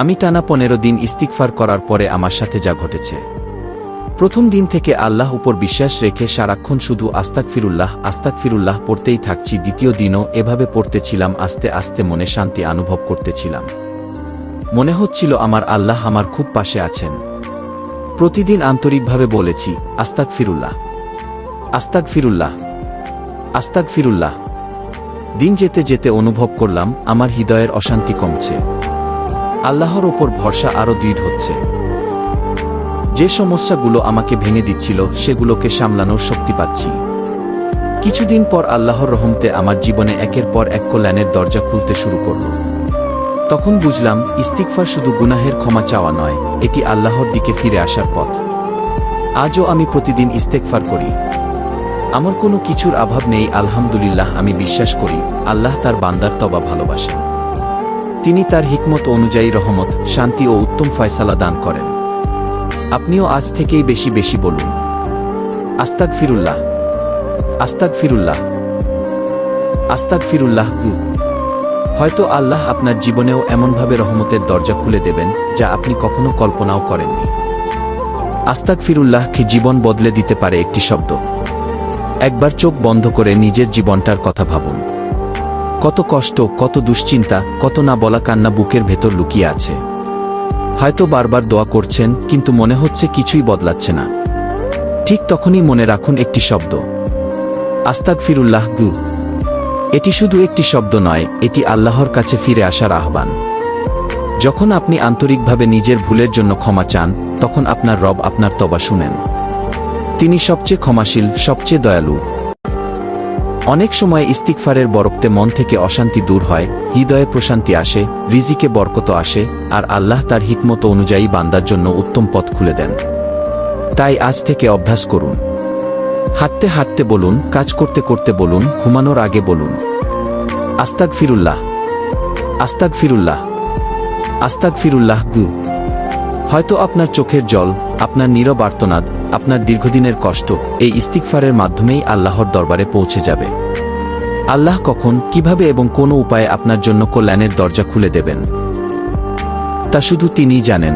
আমি টানা 15 দিন ইস্তিগফার করার পরে আমার সাথে যা ঘটেছে। প্রথম দিন থেকে আল্লাহ উপর বিশ্বাস রেখে সারাক্ষণ শুধু আস্তাগফিরুল্লাহ আস্তাগফিরুল্লাহ পড়তেই থাকছি। দ্বিতীয় দিনও এভাবে পড়তেছিলাম। আস্তে আস্তে মনে শান্তি অনুভব করতেছিলাম। মনে হচ্ছিল আমার আল্লাহ আমার খুব পাশে আছেন। প্রতিদিন আন্তরিকভাবে বলেছি, আস্তাগফিরুল্লাহ আস্তাগফিরুল্লাহ আস্তাগফিরুল্লাহ। দিন যেতে যেতে অনুভব করলাম আমার হৃদয়ের অশান্তি কমছে। আল্লাহর ওপর ভরসা আরও দৃঢ় হচ্ছে। যে সমস্যাগুলো আমাকে ভেঙে দিচ্ছিল সেগুলোকে সামলানোর শক্তি পাচ্ছি। কিছুদিন পর আল্লাহর রহমতে আমার জীবনে একের পর এক কল্যাণের দরজা খুলতে শুরু করল। তখন বুঝলাম ইস্তিগফার শুধু গুনাহের ক্ষমা চাওয়া নয়, এটি আল্লাহর দিকে ফিরে আসার পথ। আজও আমি প্রতিদিন ইস্তেগফার করি। আমার কোনো কিছুর অভাব নেই, আলহামদুলিল্লাহ। আমি বিশ্বাস করি আল্লাহ তার বান্দার তওবা ভালোবাসেন। তিনি তার হিকমত অনুযায়ী রহমত, শান্তি ও উত্তম ফয়সালা দান করেন। আপনিও আজ থেকেই বেশি বেশি বলুন, আস্তাগফিরুল্লাহ আস্তাগফিরুল্লাহ আস্তাগফিরুল্লাহ। হয়তো আল্লাহ আপনার জীবনেও এমনভাবে রহমতের দরজা খুলে দেবেন যা আপনি কখনো কল্পনাও করেননি। আস্তাগফিরুল্লাহ কি জীবন বদলে দিতে পারে একটি শব্দ। একবার চোখ বন্ধ করে নিজের জীবনটার কথা ভাবুন। কত কষ্ট, কত দুশ্চিন্তা, কত না বলা কান্না বুকের ভেতর লুকিয়ে আছে। হয়তো বারবার দোয়া করছেন কিন্তু মনে হচ্ছে কিছুই বদলাচ্ছে না। ঠিক তখনই মনে রাখুন একটি শব্দ, আস্তাগফিরুল্লাহ। এটি শুধু একটি শব্দ নয়, এটি আল্লাহর কাছে ফিরে আসার আহ্বান। যখন আপনি আন্তরিকভাবে নিজের ভুলের জন্য ক্ষমা চান, তখন আপনার রব আপনার তওবা শুনেন। তিনি সবচেয়ে ক্ষমাশীল, সবচেয়ে দয়ালু। অনেক সময় ইস্তিগফারের বরকতে মন থেকে অশান্তি দূর হয়, হৃদয়ে প্রশান্তি আসে, রিজিকে বরকত আসে, আর আল্লাহ তার হিকমত অনুযায়ী বান্দার জন্য উত্তম পথ খুলে দেন। তাই আজ থেকে অভ্যাস করুন। হাঁটতে হাঁটতে বলুন, কাজ করতে করতে বলুন, ঘুমানোর আগে বলুন, আস্তাগফিরুল্লাহ আস্তাগফিরুল্লাহ আস্তাগফিরুল্লাহ। হয়তো আপনার চোখের জল, আপনার নীরব আর্তনাদ, আপনার দীর্ঘদিনের কষ্ট এই ইস্তিগফারের মাধ্যমেই আল্লাহর দরবারে পৌঁছে যাবে। আল্লাহ কখন, কিভাবে এবং কোন উপায়ে আপনার জন্য কল্যাণের দরজা খুলে দেবেন তা শুধু তিনিই জানেন।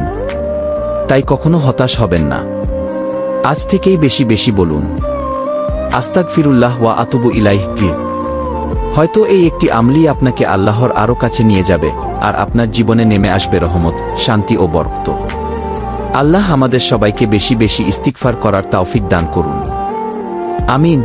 তাই কখনো হতাশ হবেন না। আজ থেকেই বেশি বেশি বলুন, আস্তাগফিরুল্লাহ ওয়া আতুবু ইলাইহ। হয়তো এই একটি আমলি আপনাকে আল্লাহর আরও কাছে নিয়ে যাবে, আর আপনার জীবনে নেমে আসবে রহমত, শান্তি ও বরকত। আল্লাহ আমাদের সবাইকে বেশি বেশি ইস্তিগফার করার তৌফিক দান করুন। আমিন।